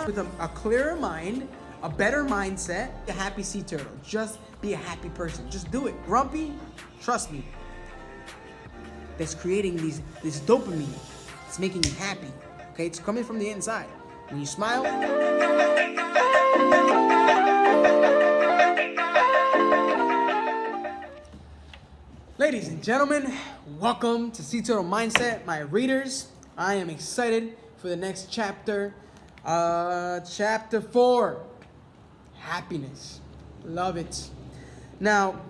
with a clearer mind, a better mindset, a happy sea turtle. Just be a happy person. Just do it. Grumpy, trust me. That's creating this dopamine. It's making you happy. Okay, it's coming from the inside. When you smile. Ladies and gentlemen, welcome to Sea Turtle Mindset, my readers. I am excited for the next chapter. Chapter 4, happiness. Love it. Now,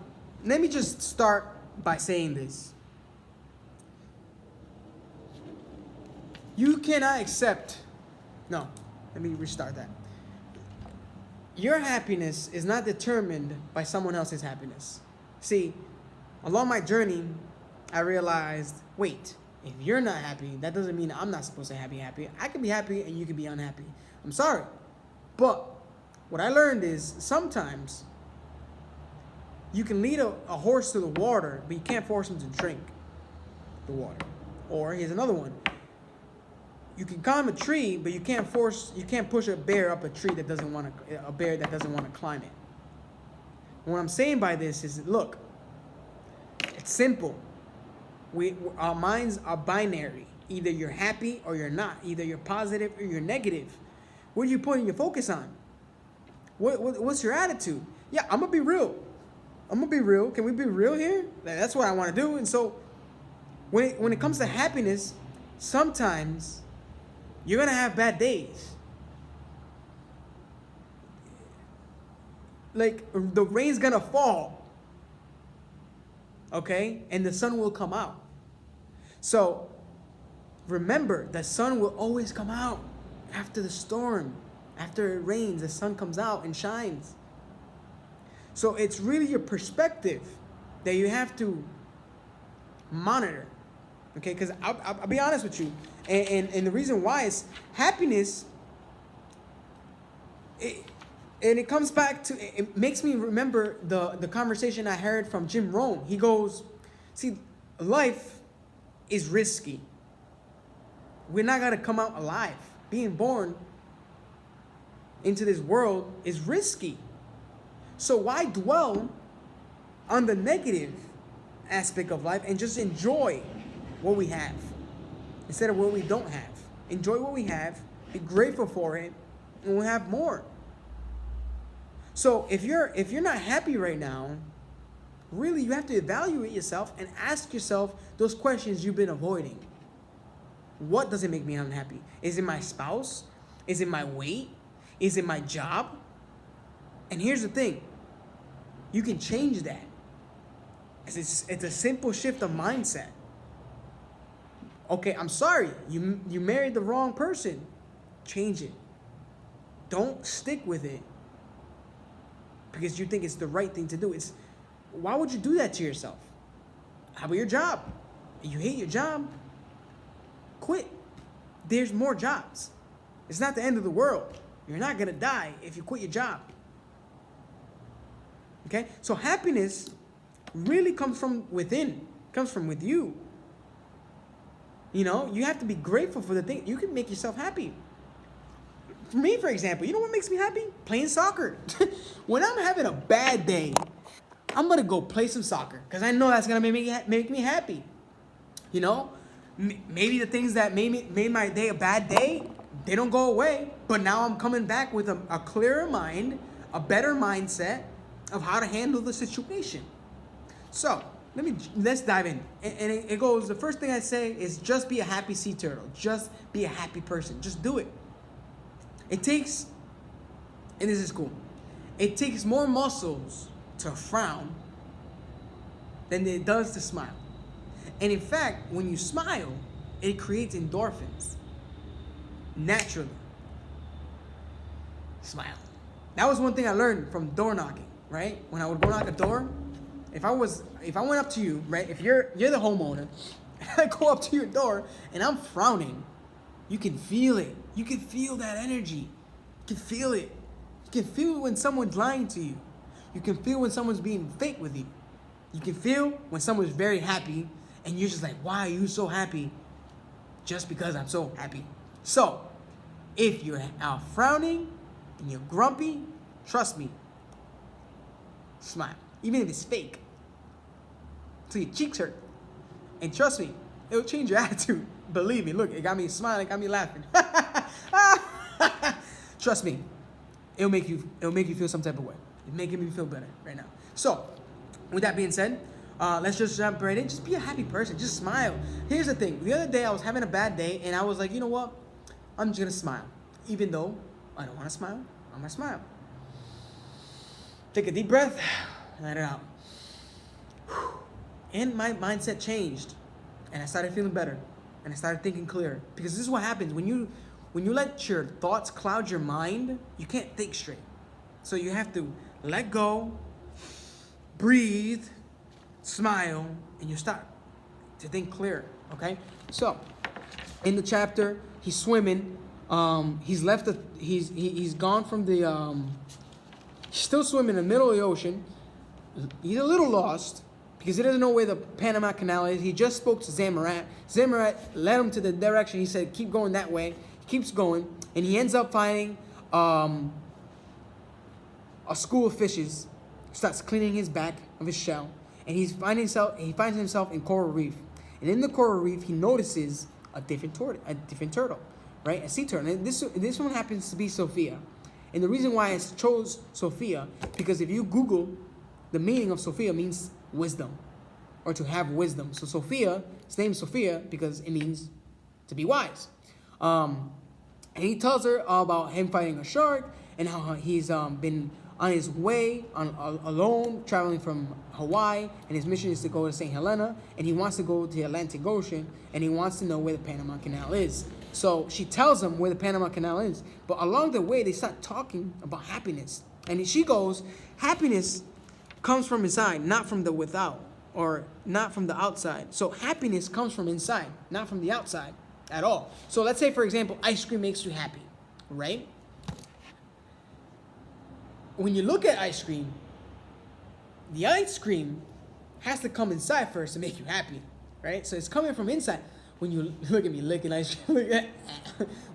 let me just start by saying this. You cannot accept, no, let me restart that. Your happiness is not determined by someone else's happiness. See, along my journey, I realized, wait, if you're not happy, that doesn't mean I'm not supposed to be happy. I can be happy and you can be unhappy. I'm sorry. But what I learned is sometimes you can lead a horse to the water, but you can't force him to drink the water. Or here's another one. You can climb a tree, but you can't push a bear up a tree that doesn't want to climb it. What I'm saying by this is, look, it's simple. Our minds are binary. Either you're happy or you're not. Either you're positive or you're negative. What are you putting your focus on? What's your attitude? Yeah, I'm gonna be real. Can we be real here? That's what I want to do. And so, when it comes to happiness, sometimes you're gonna have bad days. Like the rain's gonna fall. Okay? And the sun will come out. So, remember, the sun will always come out after the storm. After it rains, the sun comes out and shines. So, it's really your perspective that you have to monitor. Okay? Because I'll be honest with you. And the reason why is happiness, it comes back to, it makes me remember the conversation I heard from Jim Rohn. He goes, see, life is risky. We're not going to come out alive. Being born into this world is risky. So why dwell on the negative aspect of life and just enjoy what we have instead of what we don't have? Enjoy what we have, be grateful for it, and we'll have more. So if you're not happy right now, really you have to evaluate yourself and ask yourself those questions you've been avoiding. What doesn't make me unhappy? Is it my spouse? Is it my weight? Is it my job? And here's the thing. You can change that. It's a simple shift of mindset. Okay, I'm sorry. You married the wrong person. Change it. Don't stick with it because you think it's the right thing to do. Why would you do that to yourself? How about your job? If you hate your job, quit. There's more jobs. It's not the end of the world. You're not going to die if you quit your job. Okay? So happiness really comes from within. Comes from with you. You know, you have to be grateful for the thing. You can make yourself happy. For me, for example, you know what makes me happy? Playing soccer. When I'm having a bad day, I'm going to go play some soccer because I know that's going to make me happy. You know, maybe the things that made my day a bad day, they don't go away. But now I'm coming back with a clearer mind, a better mindset of how to handle the situation. So, let's dive in. And it goes, the first thing I say is just be a happy sea turtle. Just be a happy person. Just do it. It takes, and this is cool, it takes more muscles to frown than it does to smile. And in fact, when you smile, it creates endorphins. Naturally. Smile. That was one thing I learned from door knocking, right? When I would go knock a door, if I went up to you, right? If you're the homeowner, and I go up to your door and I'm frowning, you can feel it. You can feel that energy. You can feel it. You can feel when someone's lying to you. You can feel when someone's being fake with you. You can feel when someone's very happy and you're just like, why are you so happy? Just because I'm so happy. So, If you're frowning and you're grumpy, trust me, smile. Even if it's fake. Till your cheeks hurt. And trust me, it'll change your attitude. Believe me, look, it got me smiling, it got me laughing. Trust me, it'll make you feel some type of way. It's making me feel better right now. So, with that being said, let's just jump right in. Just be a happy person. Just smile. Here's the thing. The other day, I was having a bad day, and I was like, you know what? I'm just going to smile. Even though I don't want to smile, I'm going to smile. Take a deep breath. Let it out. And my mindset changed. And I started feeling better. And I started thinking clearer. Because this is what happens. When you let your thoughts cloud your mind, you can't think straight. So you have to let go, breathe, smile, and you start to think clearer. Okay? So, in the chapter, he's swimming. He's gone from the he's still swimming in the middle of the ocean. He's a little lost because he doesn't know where the Panama Canal is. He just spoke to Zamarat. Zamarat led him to the direction. He said, keep going that way. He keeps going, and he ends up finding a school of fishes. Starts cleaning his back of his shell, and he finds himself in coral reef. And in the coral reef, he notices a different turtle, right? A sea turtle. And this one happens to be Sophia. And the reason why I chose Sophia, because if you Google, the meaning of Sophia means wisdom, or to have wisdom. So Sophia, his name is Sophia because it means to be wise. And he tells her about him fighting a shark and how he's been on his way alone, traveling from Hawaii, and his mission is to go to St. Helena, and he wants to go to the Atlantic Ocean, and he wants to know where the Panama Canal is. So she tells him where the Panama Canal is, but along the way, they start talking about happiness. And she goes, happiness comes from inside, not from the without, or not from the outside. So happiness comes from inside, not from the outside at all. So let's say, for example, ice cream makes you happy, right? When you look at ice cream, the ice cream has to come inside first to make you happy, right? So it's coming from inside. When you look at me licking ice cream,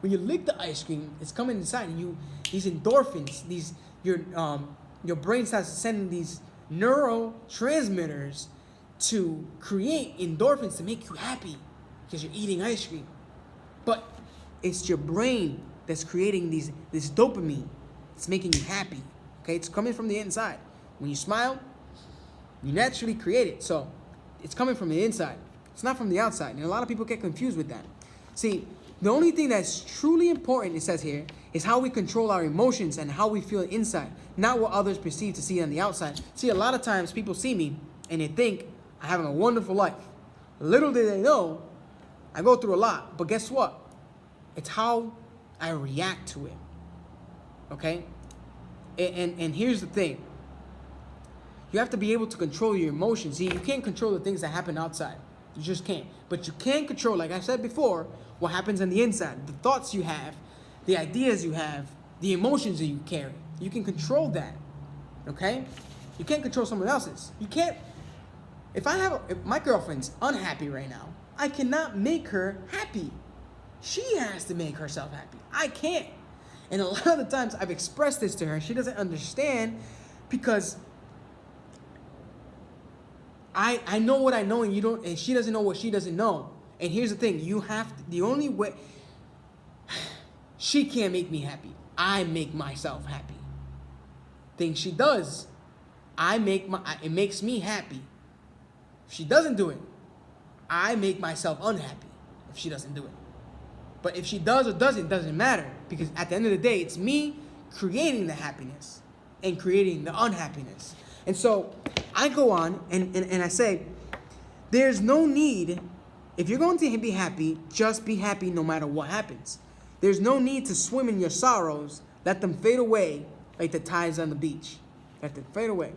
when you lick the ice cream, it's coming inside, and these endorphins, your brain starts sending these neurotransmitters to create endorphins to make you happy because you're eating ice cream. But it's your brain that's creating this dopamine. It's making you happy. Okay, it's coming from the inside. When you smile, you naturally create it. So it's coming from the inside. It's not from the outside. And a lot of people get confused with that. See, the only thing that's truly important, it says here, is how we control our emotions and how we feel inside, not what others perceive to see on the outside. See, a lot of times people see me and they think I'm having a wonderful life. Little do they know, I go through a lot. But guess what? It's how I react to it. Okay? And here's the thing. You have to be able to control your emotions. See, you can't control the things that happen outside. You just can't. But you can control, like I said before, what happens on the inside. The thoughts you have, the ideas you have, the emotions that you carry. You can control that. Okay? You can't control someone else's. You can't. If my girlfriend's unhappy right now, I cannot make her happy. She has to make herself happy. I can't. And a lot of the times I've expressed this to her. She doesn't understand because I know what I know and you don't, and she doesn't know what she doesn't know. And here's the thing, the only way, she can't make me happy. I make myself happy. Things she does, it makes me happy. If she doesn't do it, I make myself unhappy if she doesn't do it. But if she does or doesn't, it doesn't matter. Because at the end of the day, it's me creating the happiness and creating the unhappiness. And so I go on and I say, there's no need, if you're going to be happy, just be happy no matter what happens. There's no need to swim in your sorrows. Let them fade away like the tides on the beach. Let them fade away.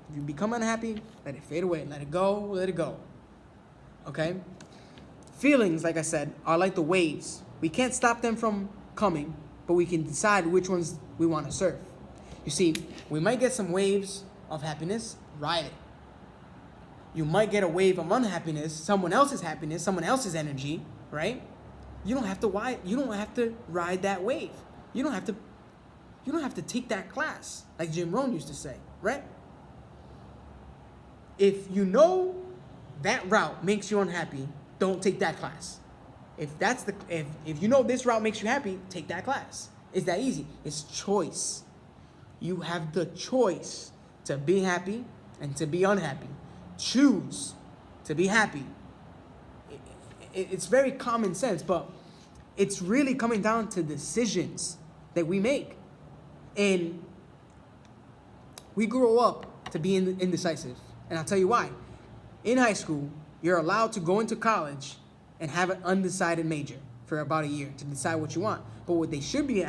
If you become unhappy, let it fade away. Let it go, let it go. Okay? Feelings, like I said, are like the waves. We can't stop them from coming, but we can decide which ones we want to surf. You see, we might get some waves of happiness, ride it. You might get a wave of unhappiness, someone else's happiness, someone else's energy, right? You don't have to ride that wave. You don't have to take that class, like Jim Rohn used to say, right? If you know that route makes you unhappy, don't take that class. If you know this route makes you happy, take that class. It's that easy. It's choice. You have the choice to be happy and to be unhappy. Choose to be happy. It's very common sense, but it's really coming down to decisions that we make. And we grow up to be indecisive. And I'll tell you why. In high school, you're allowed to go into college and have an undecided major for about a year to decide what you want. But what they should be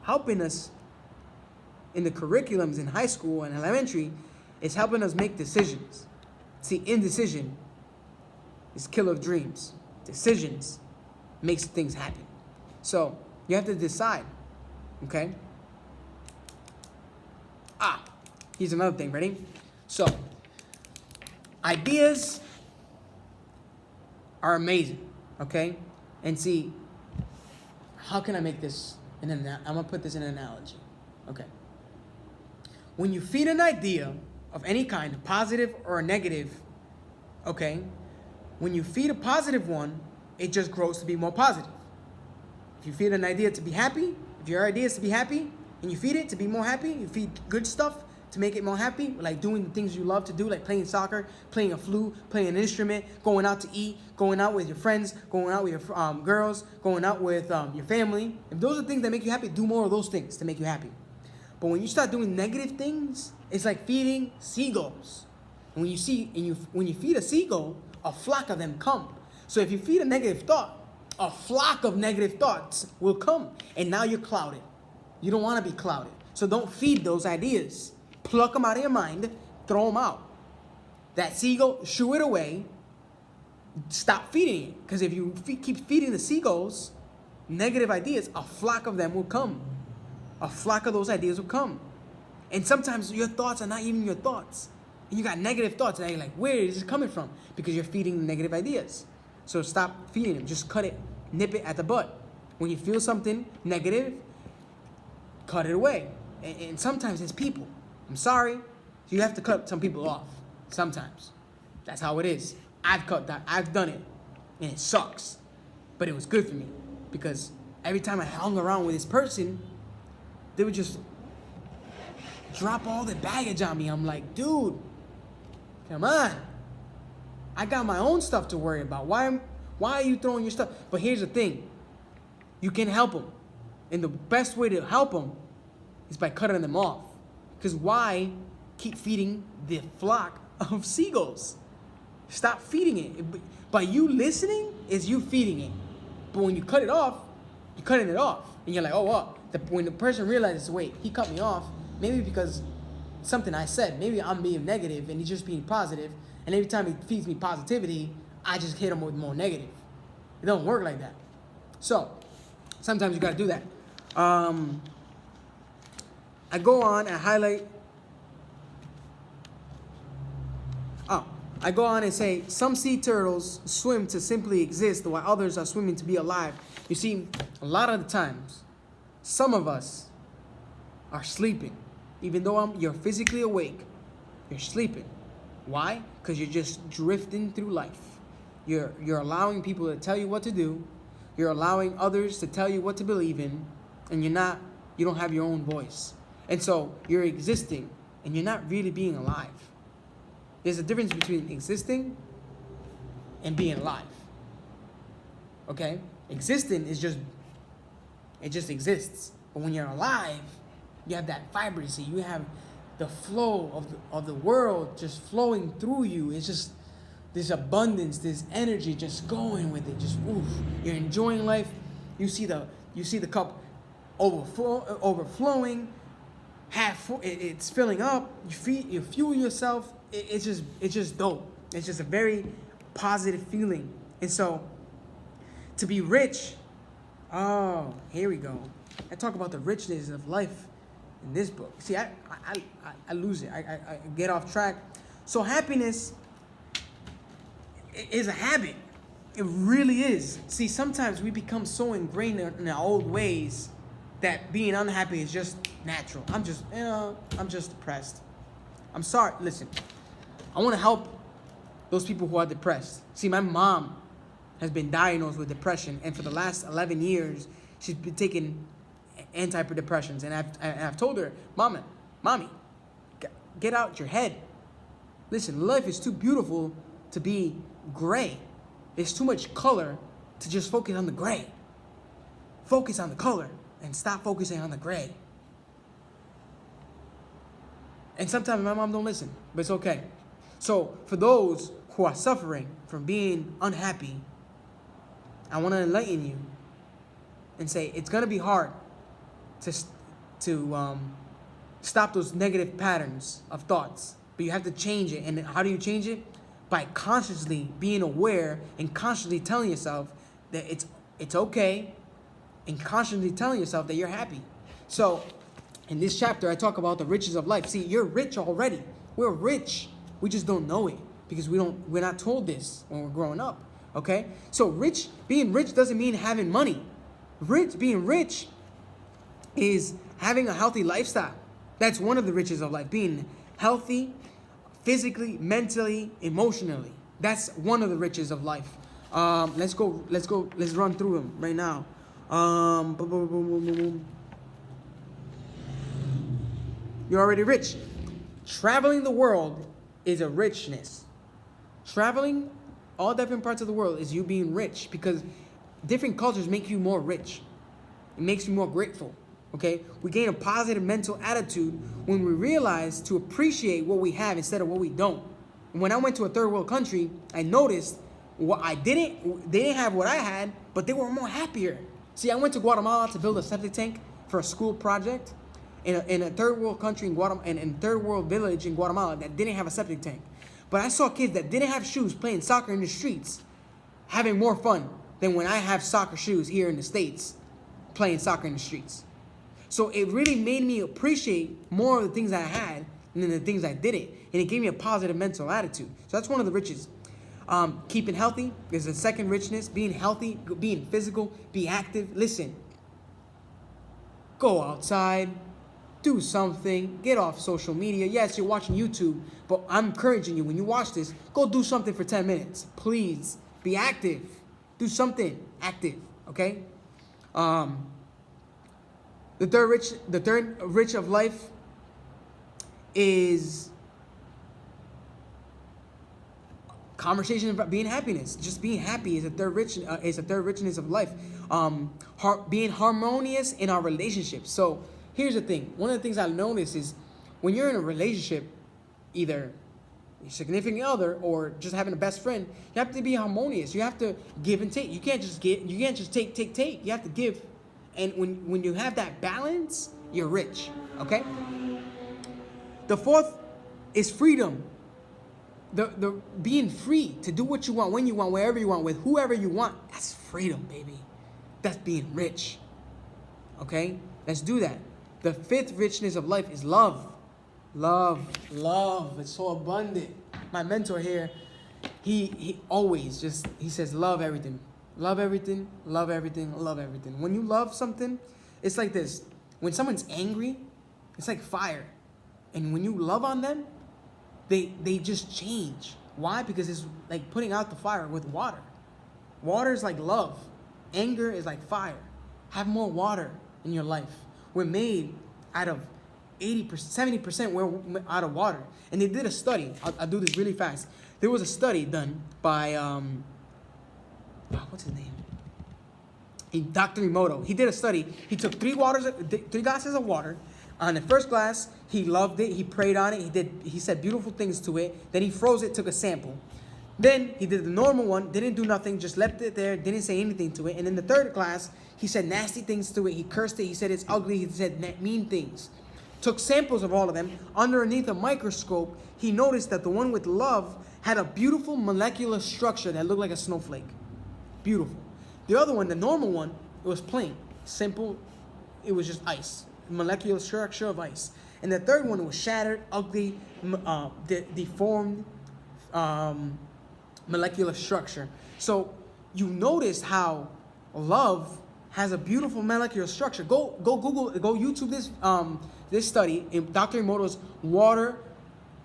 helping us in the curriculums in high school and elementary is helping us make decisions. See, indecision is killer of dreams. Decisions makes things happen. So you have to decide, okay? Here's another thing, ready? So, ideas are amazing, okay? And see, how can I make this, I'm gonna put this in an analogy, okay? When you feed an idea of any kind, positive or negative, okay? When you feed a positive one, it just grows to be more positive. If you feed an idea to be happy, if your idea is to be happy, and you feed it to be more happy, you feed good stuff to make it more happy, like doing the things you love to do, like playing soccer, playing a flute, playing an instrument, going out to eat, going out with your friends, going out with your girls, going out with your family. If those are things that make you happy, do more of those things to make you happy. But when you start doing negative things, it's like feeding seagulls. And when you feed a seagull, a flock of them come. So if you feed a negative thought, a flock of negative thoughts will come. And now you're clouded. You don't want to be clouded. So don't feed those ideas. Pluck them out of your mind. Throw them out. That seagull, shoo it away. Stop feeding it. Because if you keep feeding the seagulls negative ideas, a flock of them will come. A flock of those ideas will come. And sometimes your thoughts are not even your thoughts. And you got negative thoughts. And you're like, where is this coming from? Because you're feeding negative ideas. So stop feeding them. Just cut it. Nip it at the butt. When you feel something negative, cut it away. And sometimes it's people. I'm sorry. You have to cut some people off. Sometimes. That's how it is. I've cut that. I've done it. And it sucks. But it was good for me. Because every time I hung around with this person, they would just drop all the baggage on me. I'm like, dude, come on. I got my own stuff to worry about. Why are you throwing your stuff? But here's the thing. You can help them. And the best way to help them is by cutting them off. Because why keep feeding the flock of seagulls? Stop feeding it. By you listening, is you feeding it. But when you cut it off, you're cutting it off. And you're like, oh, what? When the person realizes, wait, he cut me off, maybe because something I said, maybe I'm being negative and he's just being positive, and every time he feeds me positivity, I just hit him with more negative. It don't work like that. So, sometimes you gotta do that. I go on and highlight. I go on and say, some sea turtles swim to simply exist while others are swimming to be alive. You see, a lot of the times, some of us are sleeping. Even though you're physically awake, you're sleeping. Why? Because you're just drifting through life. You're allowing people to tell you what to do. You're allowing others to tell you what to believe in. And you don't have your own voice. And so you're existing and you're not really being alive. There's a difference between existing and being alive. Okay? Existing is it just exists. But when you're alive, you have that vibrancy. You have the flow of the world just flowing through you. It's just this abundance, this energy just going with it. Just oof. You're enjoying life. You see the cup overflowing. Half full, it's filling up. You fuel yourself. It's just dope. It's just a very positive feeling. And so, to be rich, oh, here we go. I talk about the richness of life in this book. See, I lose it. I get off track. So happiness is a habit. It really is. See, sometimes we become so ingrained in our old ways that being unhappy is just natural. I'm just depressed. I'm sorry. Listen, I want to help those people who are depressed. See, my mom has been diagnosed with depression, and for the last 11 years, she's been taking antidepressants. And I've told her, Mommy, get out your head. Listen, life is too beautiful to be gray. There's too much color to just focus on the gray. Focus on the color and stop focusing on the gray. And sometimes my mom don't listen, but it's okay. So for those who are suffering from being unhappy, I want to enlighten you and say it's going to be hard to stop those negative patterns of thoughts, but you have to change it. And how do you change it? By consciously being aware and consciously telling yourself that it's okay, and consciously telling yourself that you're happy. So in this chapter, I talk about the riches of life. See, you're rich already. We're rich. We just don't know it because we're not told this when we're growing up. Okay? So being rich doesn't mean having money. Being rich is having a healthy lifestyle. That's one of the riches of life. Being healthy, physically, mentally, emotionally. That's one of the riches of life. Let's run through them right now. You're already rich. Traveling the world is a richness. Traveling all different parts of the world is you being rich, because different cultures make you more rich. It makes you more grateful. Okay? We gain a positive mental attitude when we realize to appreciate what we have instead of what we don't. When I went to a third world country, I noticed they didn't have what I had, but they were more happier. See, I went to Guatemala to build a septic tank for a school project in a third world country in Guatemala, and in a third world village in Guatemala that didn't have a septic tank. But I saw kids that didn't have shoes playing soccer in the streets, having more fun than when I have soccer shoes here in the States, playing soccer in the streets. So it really made me appreciate more of the things I had than the things I didn't. And it gave me a positive mental attitude. So that's one of the riches. Keeping healthy is the second richness. Being healthy, being physical, be active. Listen, go outside, do something, get off social media. Yes, you're watching YouTube, but I'm encouraging you, when you watch this, go do something for 10 minutes. Please, be active. Do something active, okay? The third rich of life is conversation about being happiness. Just being happy is a third richness of life. Being harmonious in our relationships. So here's the thing. One of the things I notice is when you're in a relationship, either your significant other or just having a best friend, you have to be harmonious. You have to give and take. You can't just take. You have to give. And when you have that balance, you're rich. Okay? The fourth is freedom. The being free to do what you want, when you want, wherever you want, with whoever you want. That's freedom, baby. That's being rich. Okay? Let's do that. The fifth richness of life is love. Love. It's so abundant. My mentor here, he always he says love everything. Love everything, love everything, love everything. When you love something, it's like this. When someone's angry, it's like fire. And when you love on them, they just change. Why? Because it's like putting out the fire with water. Water is like love. Anger is like fire. Have more water in your life. We're made out of 80%, 70% we're out of water. And they did a study. I'll do this really fast. There was a study done by what's his name? Dr. Emoto. He did a study. He took 3 glasses of water. On the first glass, he loved it. He prayed on it. He said beautiful things to it. Then he froze it, took a sample. Then he did the normal one, didn't do nothing, just left it there, didn't say anything to it. And in the third glass, he said nasty things to it. He cursed it. He said it's ugly. He said mean things. Took samples of all of them. Underneath a microscope, he noticed that the one with love had a beautiful molecular structure that looked like a snowflake. Beautiful. The other one, the normal one, it was plain, simple. It was just ice, molecular structure of ice. And the third one was shattered, ugly, deformed molecular structure. So you notice how love has a beautiful molecular structure. Go Google, go YouTube this study in Dr. Emoto's water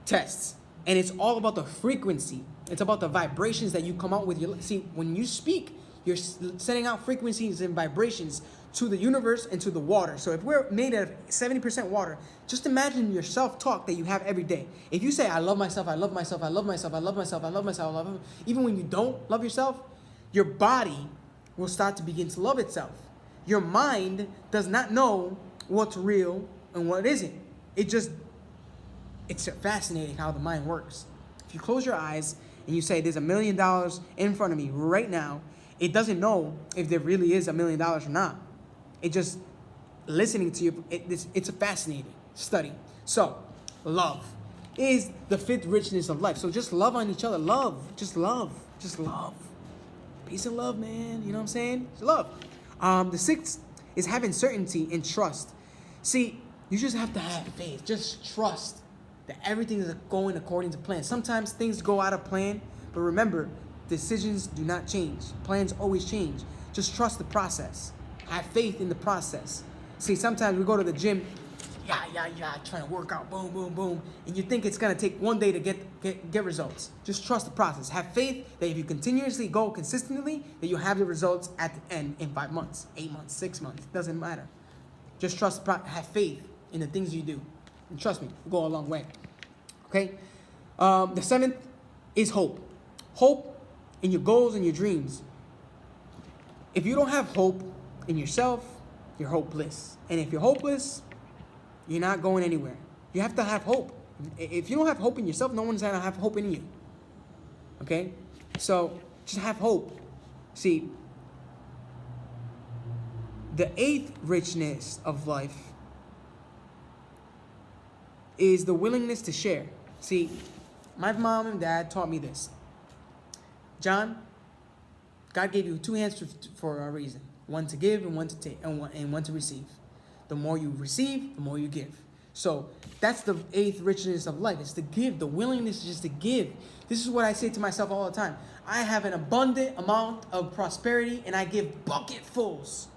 tests, and it's all about the frequency. It's about the vibrations that you come out with. See, when you speak, you're sending out frequencies and vibrations to the universe and to the water. So if we're made of 70% water, just imagine your self-talk that you have every day. If you say, I love myself, I love myself, I love myself, I love myself, I love myself, I love myself, even when you don't love yourself, your body will start to begin to love itself. Your mind does not know what's real and what isn't. It's fascinating how the mind works. If you close your eyes and you say, there's $1 million in front of me right now, it doesn't know if there really is $1 million or not. It just listening to you. It's a fascinating study. So, love is the fifth richness of life. So just love on each other. Love. Just love. Just love. Peace and love, man. You know what I'm saying? It's love. The sixth is having certainty and trust. See, you just have to have faith. Just trust that everything is going according to plan. Sometimes things go out of plan, but remember, decisions do not change. Plans always change. Just trust the process. Have faith in the process. See, sometimes we go to the gym, trying to work out, boom, boom, boom, and you think it's gonna take one day to get results. Just trust the process. Have faith that if you continuously go consistently, that you'll have the results at the end in 5 months, 8 months, 6 months. It doesn't matter. Just trust. Have faith in the things you do, and trust me, it'll go a long way. Okay. The seventh is hope. Hope in your goals and your dreams. If you don't have hope in yourself, you're hopeless. And if you're hopeless, you're not going anywhere. You have to have hope. If you don't have hope in yourself, no one's going to have hope in you. Okay? So, just have hope. See, the eighth richness of life is the willingness to share. See, my mom and dad taught me this. John, God gave you 2 hands for a reason. One to give and one to take, and one to receive. The more you receive, the more you give. So that's the eighth richness of life. It's to give, the willingness just to give. This is what I say to myself all the time. I have an abundant amount of prosperity, and I give bucketfuls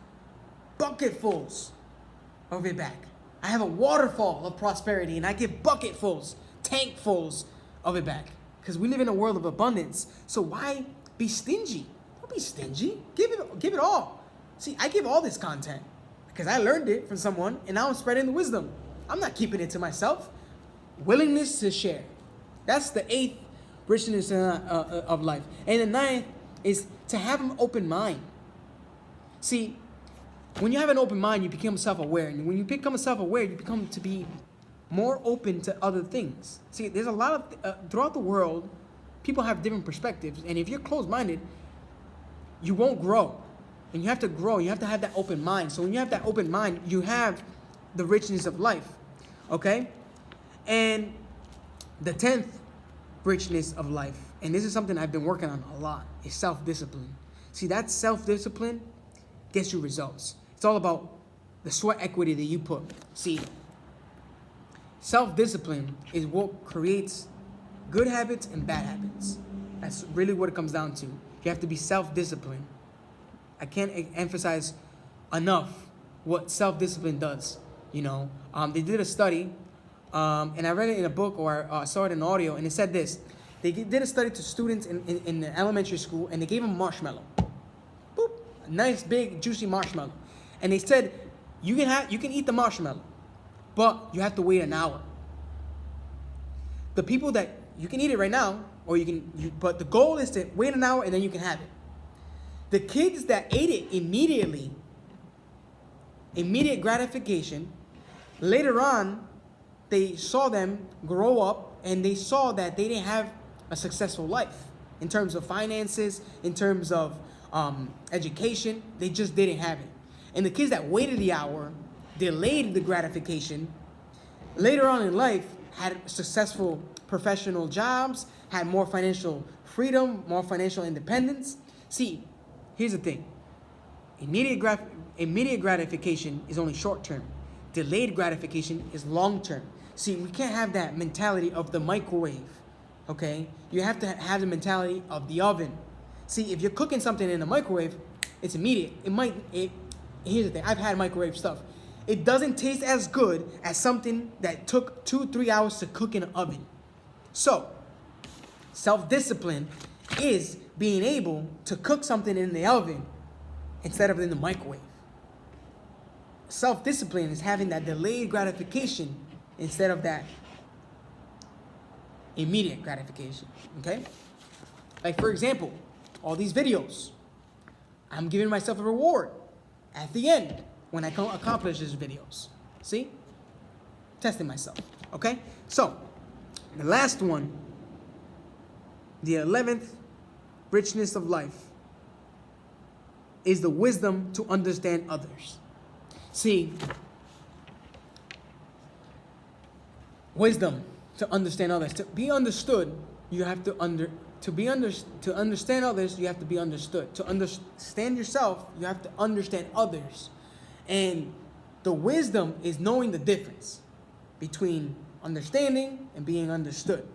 of it back. I have a waterfall of prosperity, and I give bucketfuls, tankfuls of it back. Because we live in a world of abundance. So why be stingy? Don't be stingy. Give it all. See, I give all this content because I learned it from someone, and now I'm spreading the wisdom. I'm not keeping it to myself. Willingness to share. That's the eighth richness of life. And the ninth is to have an open mind. See, when you have an open mind, you become self-aware. And when you become self-aware, you become to be more open to other things. See, there's a lot of, throughout the world, people have different perspectives. And if you're closed-minded, you won't grow. And you have to grow. You have to have that open mind. So when you have that open mind, you have the richness of life. Okay? And the 10th richness of life, and this is something I've been working on a lot, is self-discipline. See, that self-discipline gets you results. It's all about the sweat equity that you put. See, self-discipline is what creates good habits and bad habits. That's really what it comes down to. You have to be self-disciplined. I can't emphasize enough what self-discipline does. You know, they did a study, and I read it in a book or saw it in audio, and it said this. They did a study to students in the elementary school, and they gave them marshmallow. Boop, a nice, big, juicy marshmallow. And they said, you can eat the marshmallow, but you have to wait an hour. The people that, you can eat it right now, or but the goal is to wait an hour and then you can have it. The kids that ate it immediately, immediate gratification, later on, they saw them grow up and they saw that they didn't have a successful life in terms of finances, in terms of education. They just didn't have it. And the kids that waited the hour, delayed the gratification, later on in life had successful professional jobs, had more financial freedom, more financial independence. See, here's the thing. Immediate gratification is only short term. Delayed gratification is long term. See, we can't have that mentality of the microwave, okay? You have to have the mentality of the oven. See, if you're cooking something in a microwave, it's immediate. Here's the thing. I've had microwave stuff. It doesn't taste as good as something that took 2-3 hours to cook in an oven. So, self-discipline is being able to cook something in the oven instead of in the microwave. Self-discipline is having that delayed gratification instead of that immediate gratification. Okay? Like, for example, all these videos. I'm giving myself a reward at the end when I accomplish these videos. See? Testing myself. Okay? So, the last one, the 11th richness of life, is the wisdom to understand others. See, wisdom to understand others. To be understood, you have to understand others, you have to be understood. To understand yourself, you have to understand others. And the wisdom is knowing the difference between understanding and being understood.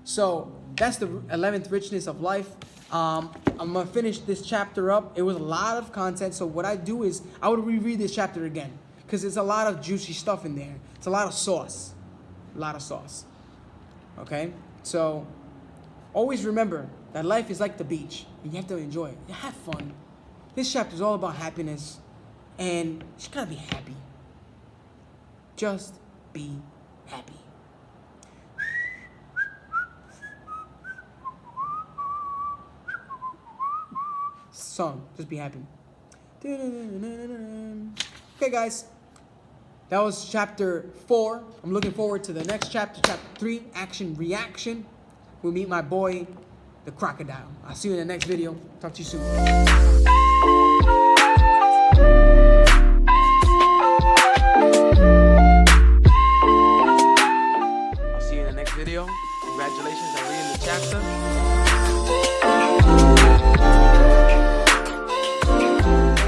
So that's the 11th richness of life. I'm going to finish this chapter up. It was a lot of content. So what I do is I would reread this chapter again because there's a lot of juicy stuff in there. It's a lot of sauce. A lot of sauce. Okay? So always remember that life is like the beach and you have to enjoy it. You have fun. This chapter is all about happiness and you just gotta be happy. Just be happy. Song, just be happy. Okay, guys, that was chapter 4. I'm looking forward to the next chapter, chapter 3, action reaction. We'll meet my boy, the crocodile. I'll see you in the next video. Talk to you soon. I'll see you in the next video. Congratulations on reading the chapter.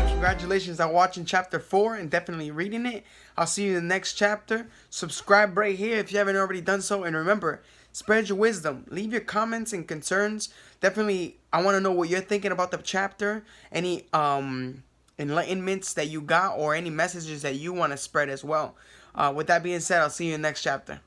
Congratulations on watching chapter 4 and definitely reading it. I'll see you in the next chapter. Subscribe right here if you haven't already done so. And remember, spread your wisdom. Leave your comments and concerns. Definitely, I want to know what you're thinking about the chapter. Any enlightenments that you got or any messages that you want to spread as well. With that being said, I'll see you in the next chapter.